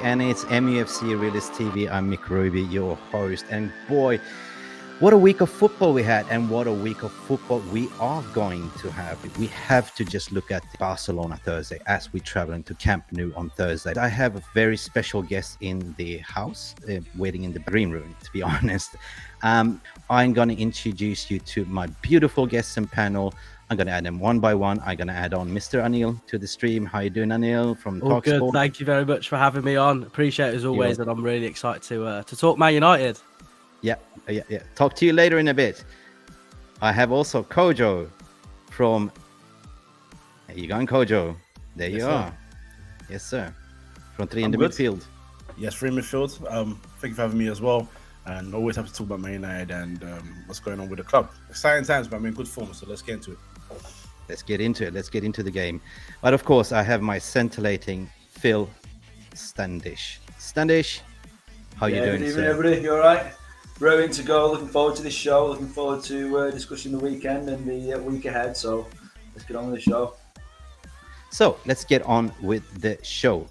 And it's Mufc Realist TV. I'm Mick, your host. And boy, what a week of football we had, and what a week of football we are going to have. We have to just look at Barcelona Thursday as we travel into Camp Nou on Thursday. I have a very special guest in the house, waiting in the green room, to be honest. I'm going to introduce you to my beautiful guests and panel. I'm going to add them one by one. I'm going to add on Mr. Anil to the stream. How you doing, Anil, from All good. TalkSport? Thank you very much for having me on. Appreciate it as always, and I'm really excited to talk Man United. Yeah. Talk to you later in a bit. I have also Kojo from... There you go, Kojo. There you are. Yes, sir. From three in the midfield. Yes, three in midfield. Thank you for having me as well. And always have to talk about Man United and what's going on with the club. Exciting times, but I'm in good form, so let's get into it. Let's get into it. Let's get into the game. But of course, I have my scintillating Phil Standish. Standish, how you doing, good evening, sir? everybody. You all right? Raring to go. Looking forward to this show. Looking forward to discussing the weekend and the week ahead. So let's get on with the show. So let's get on with the show.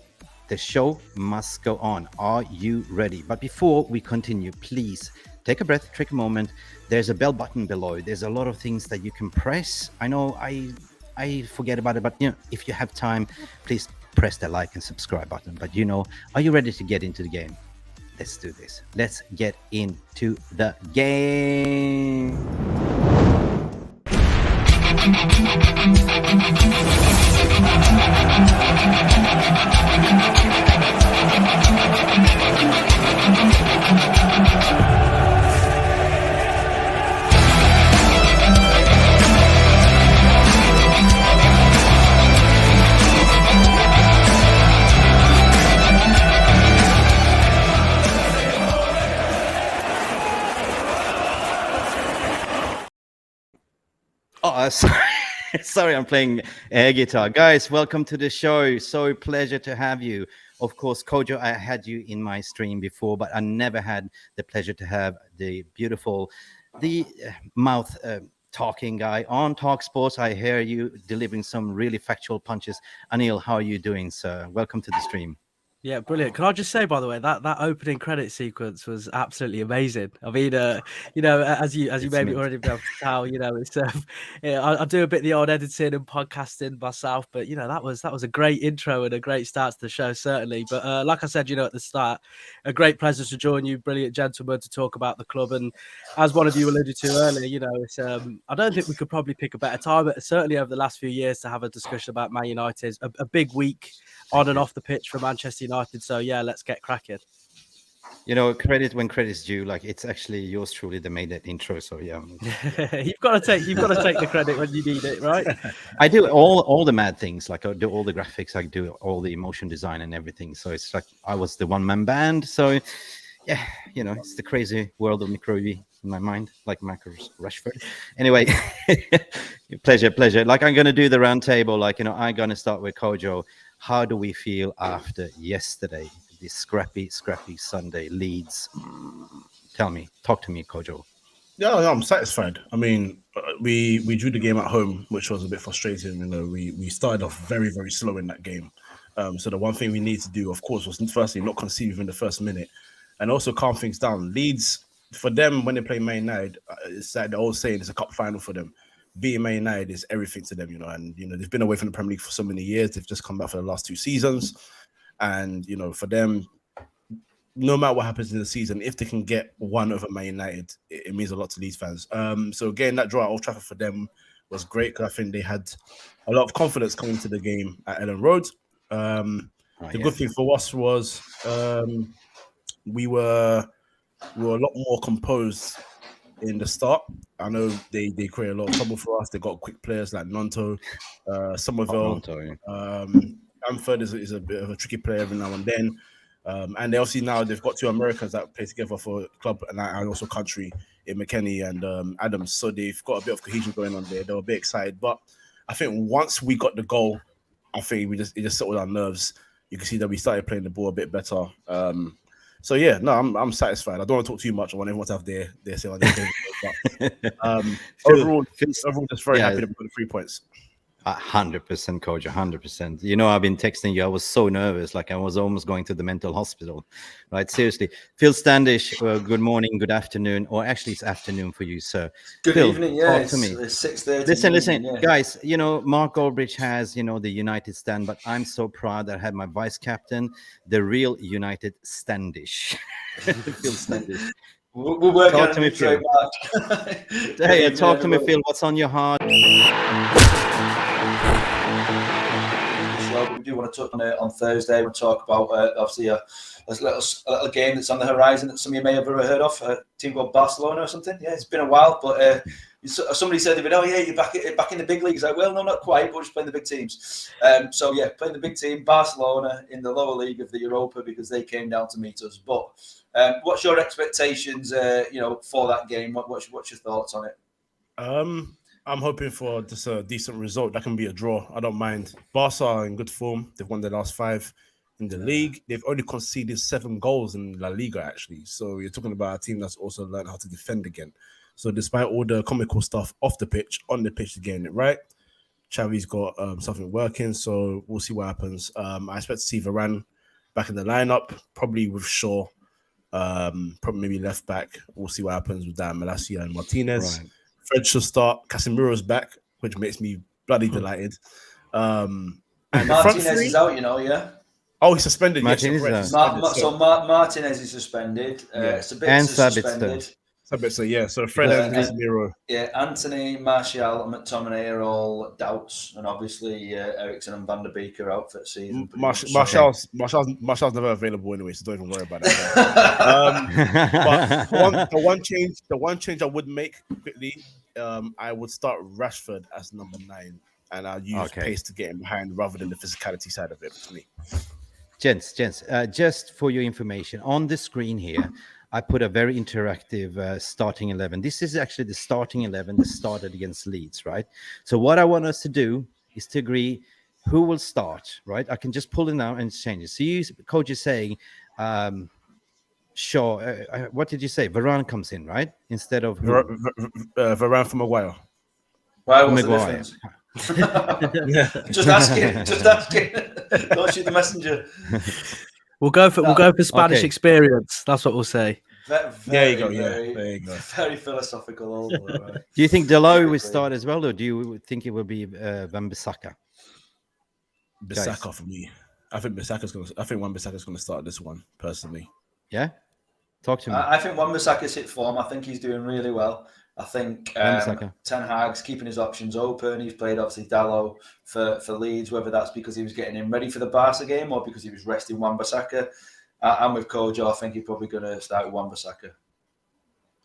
The show must go on. Are you ready? But before we continue, please take a breath, take a moment. There's a bell button below. There's a lot of things that you can press. I know I forget about it, but if you have time, please press the like and subscribe button. But are you ready to get into the game? Let's do this. Let's get into the game. Oh, sorry, I'm playing air guitar. Guys, welcome to the show. So pleasure to have you. Of course, Kojo, I had you in my stream before, but I never had the pleasure to have the beautiful, mouth talking guy on TalkSport. I hear you delivering some really factual punches. Anil, how are you doing, sir? Welcome to the stream. Yeah, brilliant. Can I just say, by the way, that opening credit sequence was absolutely amazing. I mean, as you maybe already be able to tell, it's I do a bit of the old editing and podcasting myself, but that was a great intro and a great start to the show, certainly. But like I said, at the start, a great pleasure to join you, brilliant gentlemen, to talk about the club. And as one of you alluded to earlier, it's I don't think we could probably pick a better time, but certainly over the last few years to have a discussion about Man United. A big week on and off the pitch for Manchester United. So yeah, let's get cracking. Credit when credit's due. Like, it's actually yours truly that made that intro. So yeah, you've got to take the credit when you need it, right? I do all the mad things. Like, I do all the graphics, I do all the emotion design and everything. So it's like I was the one-man band. So yeah, it's the crazy world of Mick Roby in my mind, like Marcus Rashford. Anyway, pleasure. Like, I'm gonna do the round table. Like, I'm gonna start with Kojo. How do we feel after yesterday, this scrappy Sunday Leeds? Talk to me, Kojo. Yeah, I'm satisfied. I mean, we drew the game at home, which was a bit frustrating. We started off very, very slow in that game. So the one thing we need to do, of course, was firstly not concede within the first minute, and also calm things down. Leeds, for them, when they play Man United, it's like the old saying, it's a cup final for them. Being Man United is everything to them, and they've been away from the Premier League for so many years. They've just come back for the last 2 seasons, and for them, no matter what happens in the season, if they can get one over Man United, it means a lot to Leeds fans. So getting that draw at Old Trafford for them was great, because I think they had a lot of confidence coming to the game at Ellen Road. The good thing for us was we were a lot more composed in the start. I know they create a lot of trouble for us. They got quick players like Nonto, Somerville. Amford is a bit of a tricky player every now and then. And they obviously now they've got 2 Americans that play together for club and also country in McKennie and Adams. So they've got a bit of cohesion going on there. They were a bit excited. But I think once we got the goal, I think it just settled our nerves. You can see that we started playing the ball a bit better. So yeah, no, I'm satisfied. I don't want to talk too much. I want everyone to have their say on their game. But overall, just very happy to put the 3 points. 100%, Kojo, 100%. You know, I've been texting you. I was so nervous, like I was almost going to the mental hospital, right? Seriously. Phil Standish, good morning, good afternoon, or actually it's afternoon for you, sir. Good Phil, evening, yeah. talk to me. It's 6:30. Listen, yeah. guys, you know, Mark Goldbridge has, you know, the United stand, but I'm so proud that I had my vice captain, the real United Standish. Phil Standish. We're working Talk on to a me, new Phil. trademark. Hey, talk to me, Phil. What's on your heart? We do want to touch on it on Thursday. We'll talk about obviously a little game that's on the horizon that some of you may have ever heard of. A team called Barcelona or something. Yeah, it's been a while, but somebody said, "Oh yeah, you're back in the big leagues." Like, well, no, not quite. But we're just playing the big teams. So yeah, playing the big team, Barcelona in the lower league of the Europa because they came down to meet us. But what's your expectations? For that game. What's your thoughts on it? I'm hoping for just a decent result. That can be a draw. I don't mind. Barca are in good form. They've won their last 5 in the league. They've only conceded 7 goals in La Liga, actually. So you're talking about a team that's also learned how to defend again. So despite all the comical stuff off the pitch, on the pitch, they're getting it right. Xavi's got something working, so we'll see what happens. I expect to see Varane back in the lineup, probably with Shaw, probably maybe left back. We'll see what happens with that. Malacia and Martinez. Right. Fred should start. Casemiro's back, which makes me bloody delighted. And Martinez is out, yeah. Oh, he's suspended. Martinez yes, Martinez is suspended. And suspended. Sabitzer, yeah. So Fred and Casemiro. Yeah, Anthony, Martial, and McTominay are all doubts, and obviously Eriksen and Van der Beek are out for the season. Martial's never available anyway, so don't even worry about that. But the one change I would make quickly, I would start Rashford as number 9, and I'll use pace to get him behind rather than the physicality side of it for me. Gents, just for your information, on the screen here, I put a very interactive starting 11. This is actually the starting 11 that started against Leeds, right? So what I want us to do is to agree who will start, right? I can just pull it now and change it. So you, Coach, is saying, sure. What did you say? Varane comes in, right? Instead of who? Varane for Maguire. Why was the difference? Just asking. Don't shoot the messenger. We'll go for Spanish experience. That's what we'll say. There you go. There you go. Very philosophical. Right. Do you think Delo will start as well, or do you think it will be Wan-Bissaka? Bissaka for me. I think Wan-Bissaka's gonna start this one personally. Yeah, talk to me. I think Wan-Bissaka's hit form. I think he's doing really well. I think Ten Hag's keeping his options open. He's played obviously Dalot for Leeds, whether that's because he was getting him ready for the Barca game or because he was resting Wan-Bissaka. I'm with Kojo. I think he's probably going to start with Wan-Bissaka.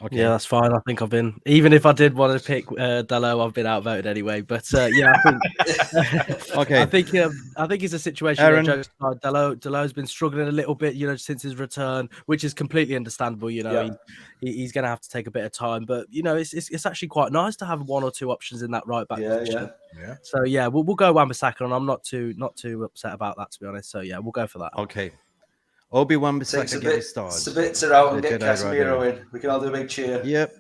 Okay. Yeah, that's fine. I think I've been, even if I did want to pick Dalot, I've been outvoted anyway. But yeah, I think okay. I think it's a situation Aaron. where Dalot's been struggling a little bit, since his return, which is completely understandable. He's going to have to take a bit of time, but it's actually quite nice to have 1 or 2 options in that right back position. Yeah. So yeah, we'll go Wan-Bissaka, and I'm not too upset about that, to be honest. So yeah, we'll go for that. Okay. Wan-Bissaka get started. Sabitzer out and get Casemiro in. We can all do a big cheer. Yep.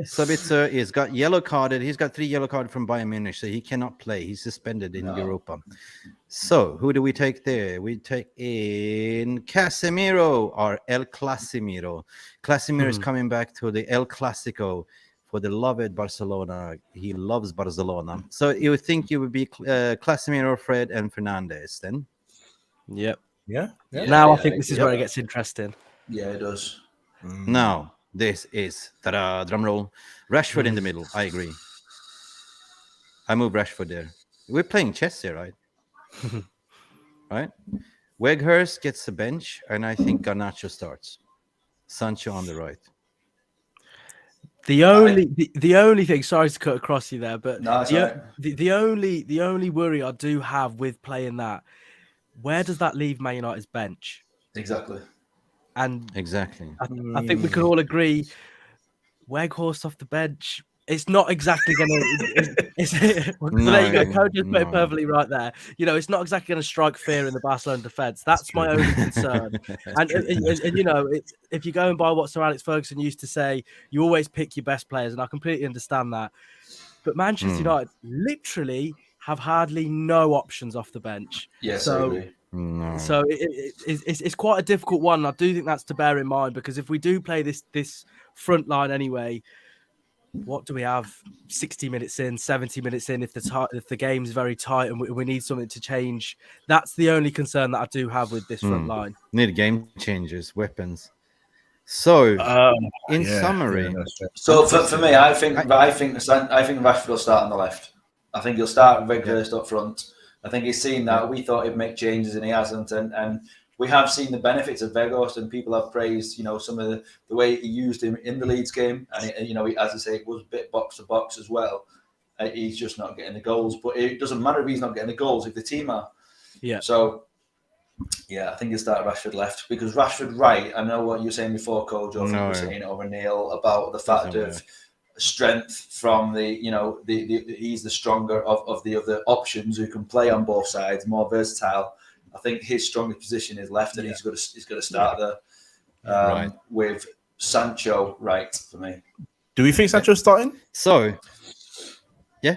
Sabitzer is got yellow carded. He's got 3 yellow cards from Bayern Munich, so he cannot play. He's suspended in Europa. So who do we take there? We take in Casemiro or El Clasimiro. Casemiro is coming back to the El Clasico for the beloved Barcelona. He loves Barcelona. So you would think you would be Casemiro, Fred, and Fernandes then? Yep. Yeah. Now I think this is where it gets interesting. Yeah, it does. Now this is drum roll. Rashford in the middle. I agree. I move Rashford there. We're playing chess here, right? Right. Weghorst gets the bench, and I think Garnacho starts. Sancho on the right. The only thing, sorry to cut across you there, but no, the only worry I do have with playing that, where does that leave Man United's bench? Exactly. And exactly. I think we can all agree, Weghorst off the bench, it's not exactly going to. There you go. Coach just put it perfectly right there. It's not exactly going to strike fear in the Barcelona defense. That's my only concern. And if you go and by what Sir Alex Ferguson used to say, you always pick your best players, and I completely understand that. But Manchester United literally have hardly no options off the bench. Yes, I agree. No. So it's quite a difficult one. I do think that's to bear in mind, because if we do play this front line anyway, what do we have 60 minutes in, 70 minutes in, if the game's very tight and we need something to change? That's the only concern that I do have with this front line. Need game changers, weapons. So, in summary, so for me, I think Rashford will start on the left. I think he'll start Weghorst up front. I think he's seen that. We thought he'd make changes and he hasn't, and we have seen the benefits of Weghorst, and people have praised, some of the way he used him in the Leeds game, and as I say, it was a bit box to box as well. He's just not getting the goals, but it doesn't matter if he's not getting the goals if the team are. Yeah. So. Yeah, I think he'll start Rashford left, because Rashford right. I know what you were saying before, Kojo. I think you were saying over Neil about the fact of strength from the he's the stronger of the other options who can play on both sides, more versatile. I think his strongest position is left, and he's got to start there with Sancho right for me. Do we think Sancho's starting? So, yeah,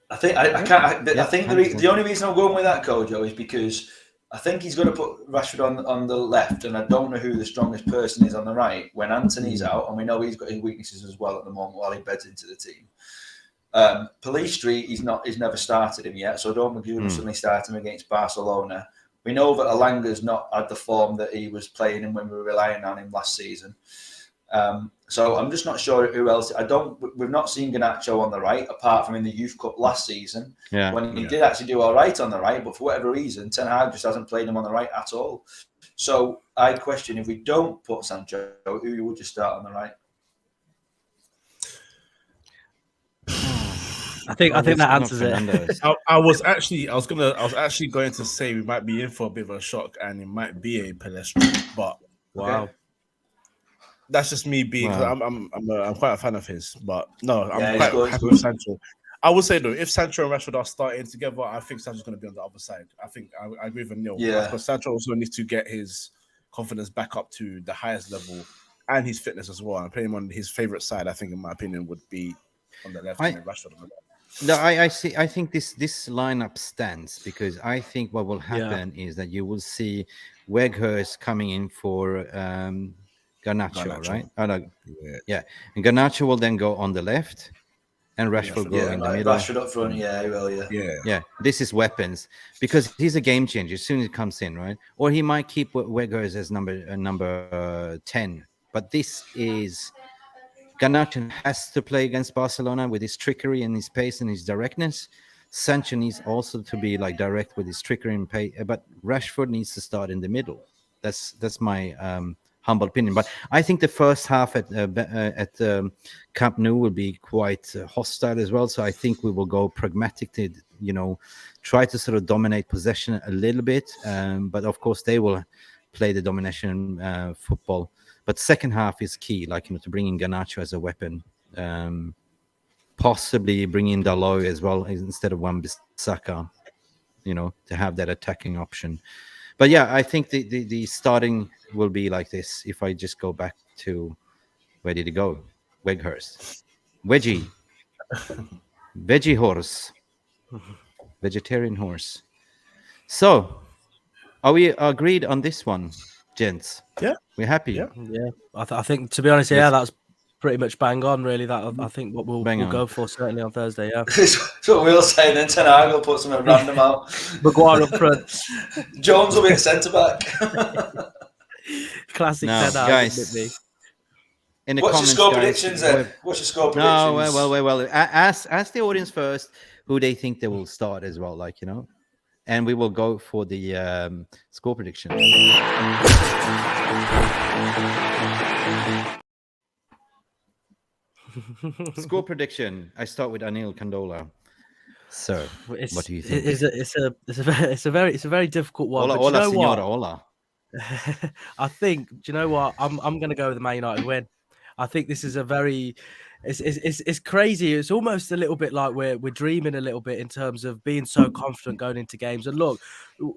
I think I can't. I think the only reason I'm going with that, Kojo, is because I think he's going to put Rashford on the left, and I don't know who the strongest person is on the right when Anthony's out, and we know he's got his weaknesses as well at the moment while he beds into the team. Police Street, he's never started him yet, so I don't think he's going to suddenly start him against Barcelona. We know that Alanga's not had the form that he was playing in when we were relying on him last season. So I'm just not sure who else. We've not seen Garnacho on the right, apart from in the Youth Cup last season, when he did actually do all right on the right, but for whatever reason, Ten Hag just hasn't played him on the right at all. So I question, if we don't put Sancho, who would you start on the right? I think that answers it. I was actually going to say we might be in for a bit of a shock, and it might be a Palestri, but wow. Okay. That's just me being. Wow. I'm quite a fan of his, but no, I'm quite happy with Sancho. I would say though, if Sancho and Rashford are starting together, I think Sancho's going to be on the other side. I think I agree with Anil. Yeah, because Sancho also needs to get his confidence back up to the highest level and his fitness as well. And putting him on his favorite side, I think, in my opinion, would be on the left and Rashford on the left. No, I see. I think this lineup stands, because I think what will happen is that you will see Weghorst coming in for Garnacho, right? Oh, no. Yeah. And Garnacho will then go on the left, and Rashford will go in the middle. Rashford up front, he will, Yeah. This is weapons, because he's a game changer as soon as he comes in, right? Or he might keep Weghorst as number 10. But this is Garnacho has to play against Barcelona with his trickery and his pace and his directness. Sancho needs also to be like direct with his trickery and pace, but Rashford needs to start in the middle. That's my humble opinion, but I think the first half at Camp Nou will be quite hostile as well. So I think we will go pragmatic to, try to sort of dominate possession a little bit. But of course they will play the domination football. But second half is key, to bring in Garnacho as a weapon, possibly bring in Dalot as well instead of Wan-Bissaka, to have that attacking option. But yeah, I think the starting will be like this. If I just go back to, where did it go? Weghorst. Veggie horse. Vegetarian horse. So, are we agreed on this one, gents? Yeah. We're happy? Yeah. I think, to be honest, that's pretty much bang on, really. That I think what we'll go for certainly on Thursday. Yeah, that's what we'll say. Then Ten Hag will put something random out. Maguire up front. Jones will be the centre back. Classic now, Ten Hag, guys. In the What's comments, your score guys, predictions then? What's your score predictions? No, well. Ask the audience first who they think they will start as well, and we will go for the score prediction. Score prediction. I start with Anil Kandola. So, what do you think? It's a very difficult one. Hola, señora, hola. I think. Do you know what? I'm going to go with the Man United win. I think this is a very. It's crazy. It's almost a little bit like we're dreaming a little bit in terms of being so confident going into games. And look,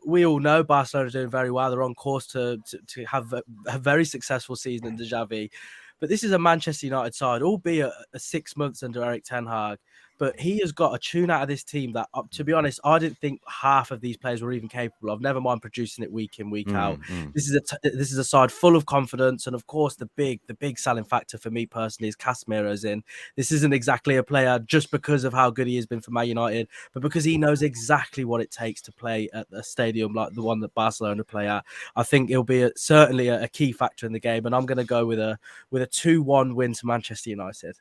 we all know Barcelona are doing very well. They're on course to have a very successful season in the Xavi. But this is a Manchester United side, albeit 6 months under Eric Ten Hag. but he has got a tune out of this team that, to be honest, I didn't think half of these players were even capable of. Never mind producing it week in, week out. This is a side full of confidence, and of course, the big selling factor for me personally is Casemiro's in. This isn't exactly a player just because of how good he has been for Man United, but because he knows exactly what it takes to play at a stadium like the one that Barcelona play at. I think it'll be certainly a key factor in the game, and I'm going to go with a 2-1 win to Manchester United.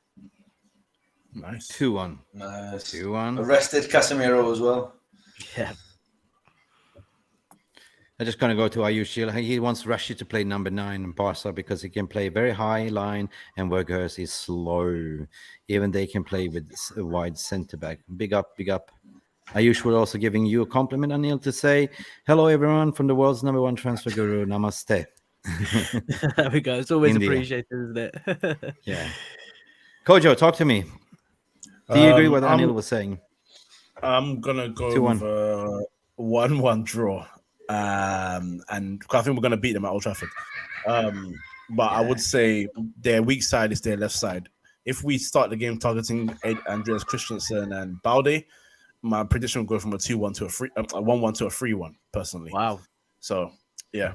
Nice. 2-1. Nice. 2-1. Arrested Casemiro as well. Yeah. I'm just going to go to Ayush. He wants Rashid to play number 9 in Barca because he can play very high line and Weghorst is slow. Even they can play with a wide centre back. Big up, big up. Ayush was also giving you a compliment, Anil, to say, hello, everyone, from the world's number 1 transfer guru. Namaste. There we go. It's always India. appreciated, isn't it? Yeah. Kojo, talk to me. Do you agree with what Anil was saying? I'm going to go 2-1. with a 1-1 draw. And I think we're going to beat them at Old Trafford. But I would say their weak side is their left side. If we start the game targeting Andreas Christensen and Balde, my prediction will go from a 2-1 to a 1-1 to a 3-1, personally. Wow. So, yeah.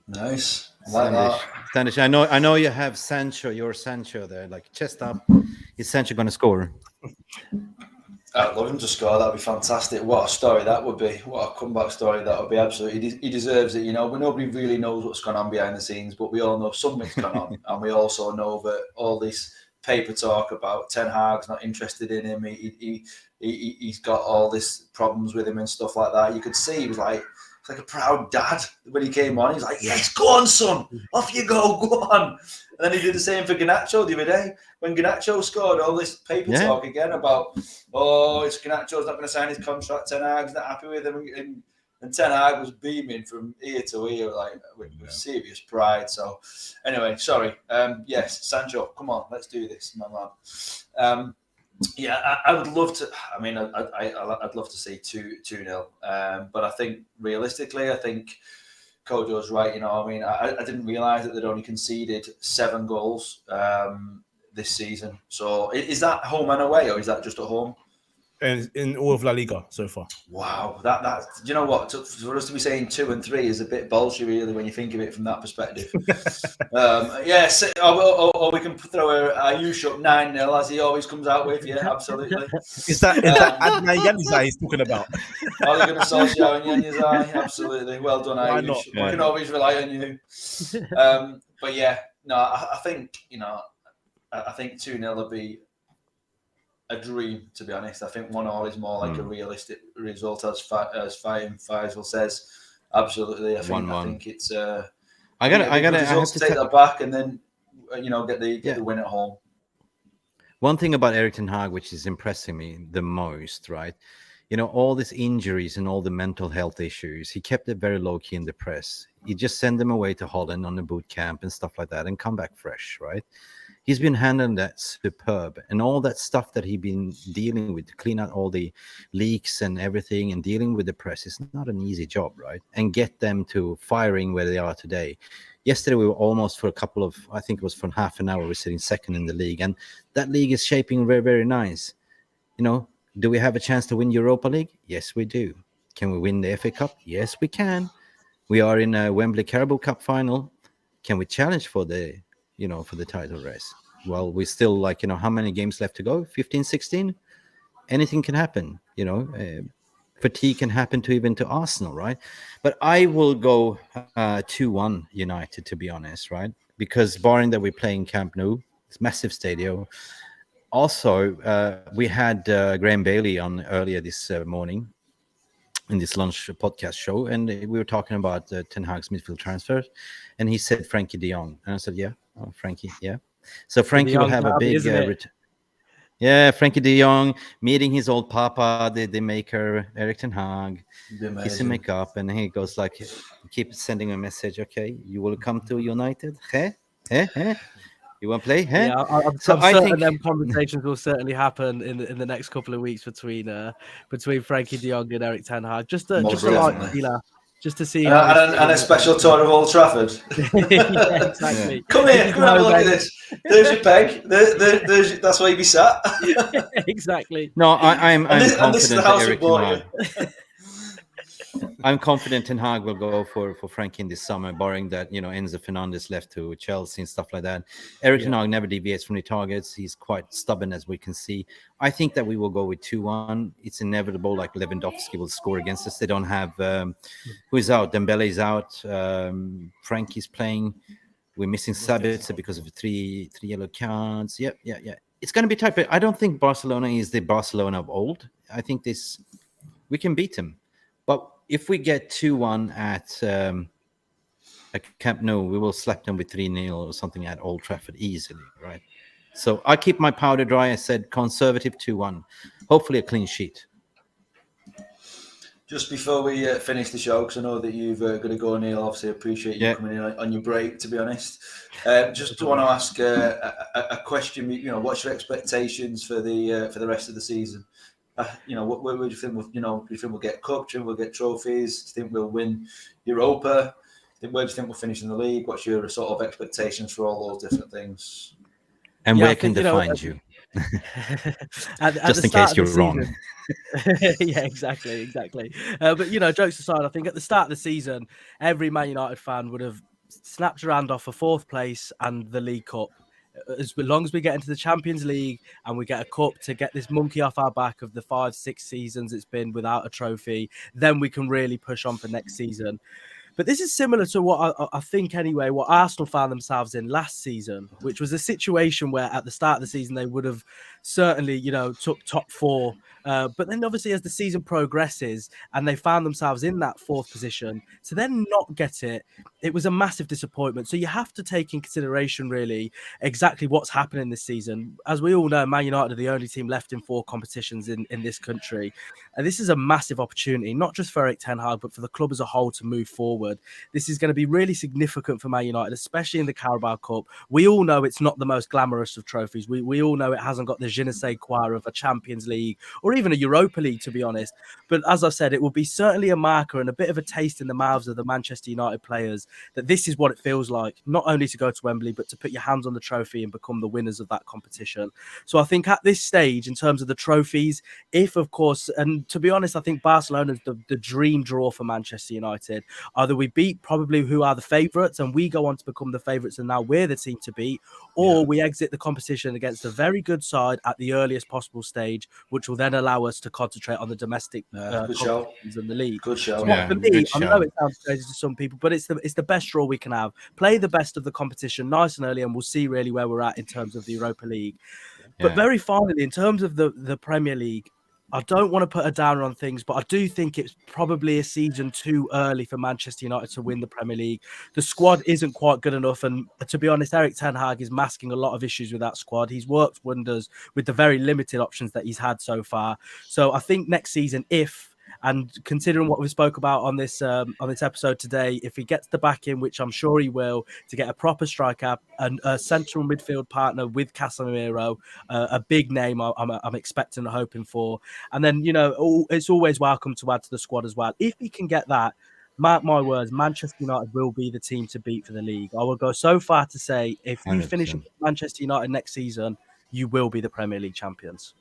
Nice. I like that. Standish, I know you have Sancho, your Sancho there, like chest up. Is Sancho going to score? I'd love him to score. That'd be fantastic. What a story that would be. What a comeback story that would be. Absolutely. He deserves it, you know. But nobody really knows what's going on behind the scenes, but we all know something's going on. And we also know that all this paper talk about Ten Hag's not interested in him. He's got all this problems with him and stuff like that. You could see he was like a proud dad when he came on. He's like, yes, go on, son. Off you go on. And then he did the same for Garnacho the other day. When Garnacho scored, all this paper talk again about, it's Garnacho's not going to sign his contract. Ten Hag's not happy with him. And Ten Hag was beaming from ear to ear, like with serious pride. So, anyway, sorry. Yes, Sancho, come on, let's do this, my man. I would love to. I mean, I'd love to see 2-0. But I think realistically, I think Kojo's right. You know, I mean, I didn't realise that they'd only conceded 7 goals this season. So is that home and away, or is that just at home? And in all of La Liga so far. Wow, that you know what? For us to be saying 2 and 3 is a bit bullshit, really, when you think of it from that perspective. Yes, or we can throw a Ayush up 9-0 as he always comes out with. Yeah, absolutely. Is that Adnan Januzaj he's talking about? Are they going to Solskjaer and Januzaj? Absolutely. Well done, Why Ayush. not? We can always rely on you. But yeah, no, I think, you know, I think 2-0 will be a dream, to be honest. I think 1-1 is more like a realistic result, as Faisal says. Absolutely, I think it's. I have to take that back, and then get the win at home. One thing about Erik Ten Hag, which is impressing me the most, right? You know, all these injuries and all the mental health issues, he kept it very low key in the press. He just sent them away to Holland on the boot camp and stuff like that, and come back fresh, right? He's been handling that superb, and all that stuff that he's been dealing with to clean out all the leaks and everything, and dealing with the press is not an easy job, right? And get them to firing where they are today. Yesterday, we were almost for I think it was for half an hour, we're sitting second in the league, and that league is shaping very, very nice. You know, do we have a chance to win Europa League? Yes, we do. Can we win the FA Cup? Yes, we can. We are in a Wembley Carabao Cup final. Can we challenge for the title race? Well, we still how many games left to go? 15, 16? Anything can happen, fatigue can happen to Arsenal, right? But I will go 2-1 United, to be honest, right? Because barring that we're playing Camp Nou, it's massive stadium. Also, we had Graham Bailey on earlier this morning in this lunch podcast show, and we were talking about Ten Hag's midfield transfers, and he said Frankie de Jong, and I said, Frankie, yeah. So Frankie will have a big Frankie de Jong meeting his old papa, the maker, Erik Ten Hag, kiss and make up, and he goes like, keep sending a message, okay, you will come to United, You want to play? Yeah, I'm certain them conversations will certainly happen in the next couple of weeks between Frankie de Jong and Erik Ten Hag. Just a light feeler. just to see and a special tour of Old Trafford. Yeah, exactly. Come here, come and have a look at this. There's your peg. That's where you be sat. Exactly. No, I'm And this is the confident that house we Eric Ten bought Hag. I'm confident Ten Hag will go for Frankie in this summer, barring that Enzo Fernandez left to Chelsea and stuff like that. Eric Ten Hag never deviates from the targets. He's quite stubborn, as we can see. I think that we will go with 2-1. It's inevitable. Like Lewandowski will score against us. They don't have who's out. Dembele's out. Frankie's playing. We're missing Sabitzer because of three yellow cards. Yeah. It's going to be tight. But I don't think Barcelona is the Barcelona of old. I think we can beat them. But if we get 2-1 at Camp Nou, we will slap them with 3-0 or something at Old Trafford easily, right? So I keep my powder dry. I said conservative 2-1. Hopefully a clean sheet. Just before we finish the show, because I know that you've got to go, Neil. Obviously, appreciate you coming in on your break, to be honest. Just want to ask a question. What's your expectations for the rest of the season? Where do you think do you think we'll get cup? Do you think we'll get trophies? Do you think we'll win Europa? Where do you think we'll finish in the league? What's your sort of expectations for all those different things? And where can they find you? Just in case you're wrong. Yeah, exactly. But jokes aside, I think at the start of the season, every Man United fan would have snapped your hand off for 4th place and the League Cup. As long as we get into the Champions League and we get a cup to get this monkey off our back of the 5-6 seasons it's been without a trophy, then we can really push on for next season. But this is similar to what I think, anyway, what Arsenal found themselves in last season, which was a situation where at the start of the season they would have certainly, took top 4. But then obviously as the season progresses and they found themselves in that 4th position, to then not get it, it was a massive disappointment. So you have to take in consideration really exactly what's happening this season. As we all know, Man United are the only team left in 4 competitions in this country. And this is a massive opportunity, not just for Eric Ten Hag, but for the club as a whole to move forward. This is going to be really significant for Man United, especially in the Carabao Cup. We all know it's not the most glamorous of trophies. We all know it hasn't got the je ne sais quoi of a Champions League or even a Europa League, to be honest. But as I said, it will be certainly a marker and a bit of a taste in the mouths of the Manchester United players that this is what it feels like, not only to go to Wembley, but to put your hands on the trophy and become the winners of that competition. So I think at this stage, in terms of the trophies, if, of course, and to be honest, I think Barcelona's the dream draw for Manchester United. Either we beat probably who are the favourites and we go on to become the favourites and now we're the team to beat, or we exit the competition against a very good side at the earliest possible stage, which will then allow us to concentrate on the domestic competitions in the league. Good show. For me, I know it sounds crazy to some people, but it's the best draw we can have. Play the best of the competition nice and early, and we'll see really where we're at in terms of the Europa League. But very finally, in terms of the Premier League, I don't want to put a downer on things, but I do think it's probably a season too early for Manchester United to win the Premier League. The squad isn't quite good enough. And to be honest, Eric Ten Hag is masking a lot of issues with that squad. He's worked wonders with the very limited options that he's had so far. So I think next season, and considering what we spoke about on this episode today, if he gets the back in, which I'm sure he will, to get a proper striker and a central midfield partner with Casemiro, a big name I'm expecting and hoping for. And then, it's always welcome to add to the squad as well. If he can get that, mark my words, Manchester United will be the team to beat for the league. I will go so far to say, if you 100%. finish Manchester United next season, you will be the Premier League champions.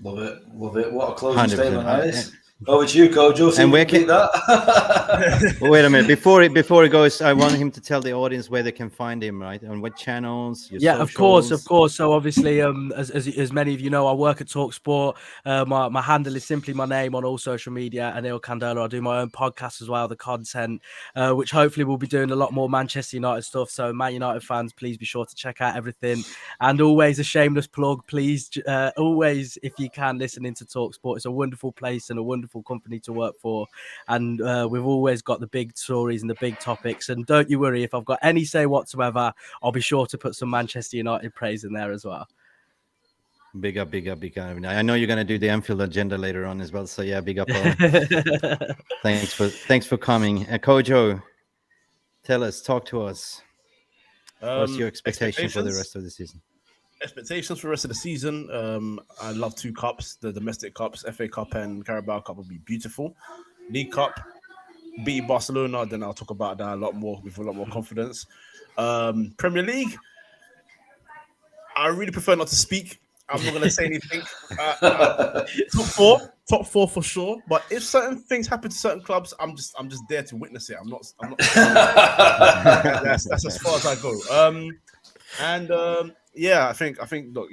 Love it. What a closing 100%. statement that is. Over to you, Kojo. And where can that? Wait a minute. Before it goes, I want him to tell the audience where they can find him, right? On what channels? Your socials? Of course. So obviously, as many of you know, I work at TalkSport. My handle is simply my name on all social media, Anil Kandola. I do my own podcast as well, The Content, which hopefully we'll be doing a lot more Manchester United stuff. So Man United fans, please be sure to check out everything. And always a shameless plug, please, always, if you can, listen into TalkSport. It's a wonderful place and a wonderful company to work for, and we've always got the big stories and the big topics, and don't you worry, if I've got any say whatsoever, I'll be sure to put some Manchester United praise in there as well. Big up. I know you're going to do the Anfield agenda later on as well, so yeah, big up. Thanks for coming. Kojo, talk to us. What's your expectation for the rest of the season? Expectations for the rest of the season. I love 2 cups, the domestic cups, FA Cup and Carabao Cup will be beautiful. League Cup, beat Barcelona, then I'll talk about that a lot more with a lot more confidence. Premier League, I really prefer not to speak. I'm not going to say anything. Top four for sure. But if certain things happen to certain clubs, I'm just there to witness it. I'm not. That's as far as I go. Yeah, I think. Look,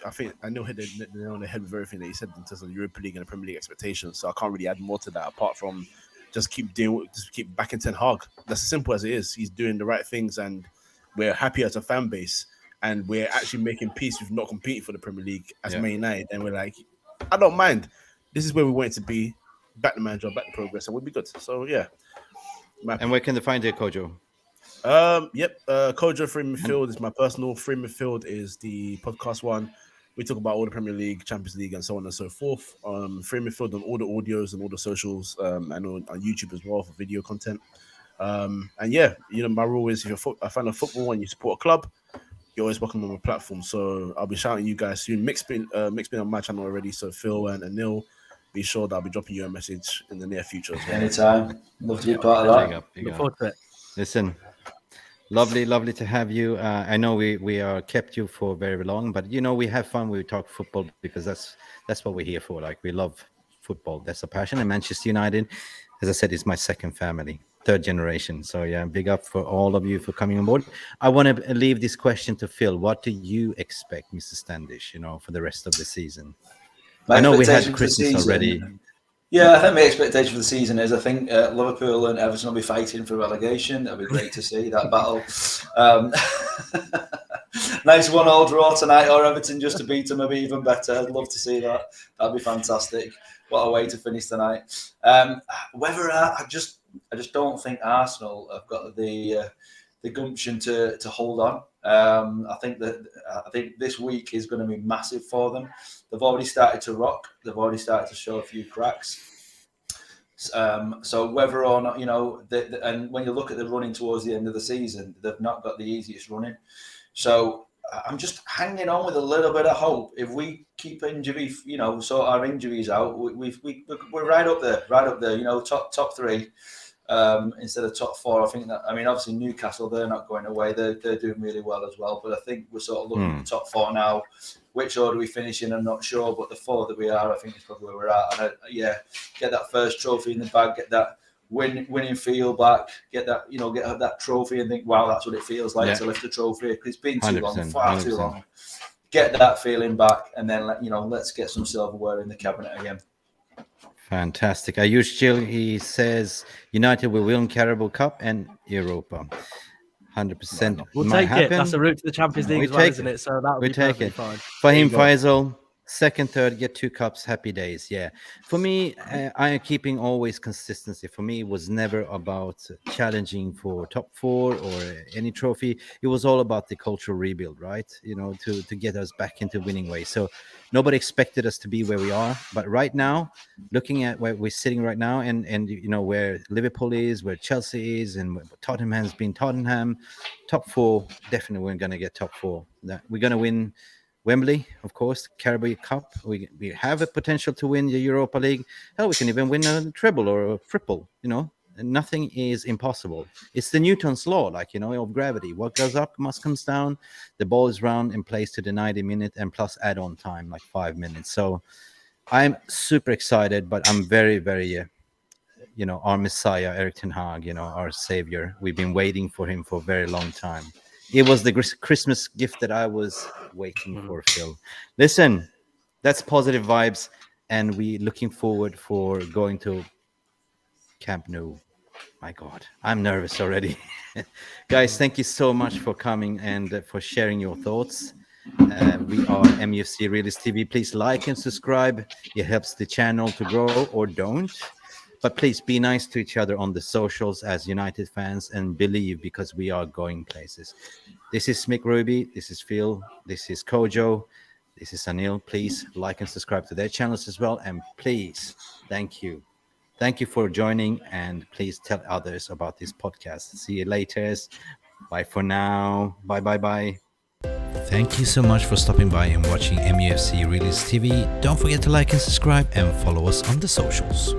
I think Anil hit the nail on the head with everything that he said in terms of the Europa League and the Premier League expectations. So I can't really add more to that apart from just keep backing Ten Hag. That's as simple as it is. He's doing the right things, and we're happy as a fan base. And we're actually making peace with not competing for the Premier League as Man United. And we're like, I don't mind. This is where we want it to be. Back the manager, back the progress, and we'll be good. So yeah. And where can they find you, Kojo? Kojo Free Midfield is my personal. Free Midfield is the podcast one. We talk about all the Premier League, Champions League, and so on and so forth. Free Midfield on all the audios and all the socials, and on YouTube as well for video content. And yeah, my rule is if you're a fan of football and you support a club, you're always welcome on my platform. So I'll be shouting you guys soon. Mick's been on my channel already. So Phil and Anil, be sure that I'll be dropping you a message in the near future as well. Anytime. Love to be part of that. Look forward to it. Listen, lovely to have you. I know we are kept you for very long, but we have fun when we talk football because that's what we're here for. Like, we love football. That's a passion. And Manchester United, as I said, is my second family. Third generation. So yeah, big up for all of you for coming on board. I want to leave this question to Phil. What do you expect, Mr. Standish, for the rest of the season? I know we had Christmas already. Yeah, I think my expectation for the season is I think Liverpool and Everton will be fighting for relegation. That'll be great to see that battle. Nice 1-1 draw tonight, or Everton just to beat them, maybe even better. I'd love to see that. That'd be fantastic. What a way to finish tonight. Whether I just don't think Arsenal have got the gumption to hold on. I think this week is going to be massive for them. They've already started to rock. They've already started to show a few cracks. So whether or not, and when you look at the running towards the end of the season, they've not got the easiest running. So I'm just hanging on with a little bit of hope. If we keep sort our injuries out, we're right up there, top three. Instead of top four. Obviously Newcastle, they're not going away. They're doing really well as well. But I think we're sort of looking at the top four now. Which order we finish in, I'm not sure. But the four that we are, I think is probably where we're at. And get that first trophy in the bag, get that winning feel back, get that trophy and think, wow, that's what it feels like to lift a trophy. Because it's been too long, far 100%. Too long. Get that feeling back, and then let's get some silverware in the cabinet again. Fantastic. Ayush Jill, he says United will win Carabao Cup and Europa. 100%. We'll take it. That's a route to the Champions League as well, isn't it? So that would be perfectly fine. Fahim Faisal, second, third, get 2 cups. Happy days. Yeah. For me, I am keeping always consistency. For me, it was never about challenging for top 4 or any trophy. It was all about the cultural rebuild, right? To get us back into winning ways. So nobody expected us to be where we are. But right now, looking at where we're sitting right now and where Liverpool is, where Chelsea is, and where Tottenham has been Tottenham, top 4, definitely we're going to get top 4. We're going to win Wembley, of course, Carabao Cup. We have a potential to win the Europa League. Hell, we can even win a treble or a triple, Nothing is impossible. It's the Newton's law, of gravity. What goes up must come down. The ball is round and plays to the 90 minute and plus add-on time, 5 minutes. So I'm super excited, but I'm very, very, our Messiah, Erik ten Hag, our savior. We've been waiting for him for a very long time. It was the Christmas gift that I was waiting for, Phil. Listen, that's positive vibes, and we're looking forward for going to Camp Nou. My God, I'm nervous already. Guys, thank you so much for coming and for sharing your thoughts. We are MUFC Realist TV. Please like and subscribe. It helps the channel to grow, or don't. But please be nice to each other on the socials as United fans and believe, because we are going places. This is Mick Ruby. This is Phil. This is Kojo. This is Anil. Please like and subscribe to their channels as well. And please, thank you. Thank you for joining. And please tell others about this podcast. See you later. Bye for now. Bye. Thank you so much for stopping by and watching MUFC Realist TV. Don't forget to like and subscribe and follow us on the socials.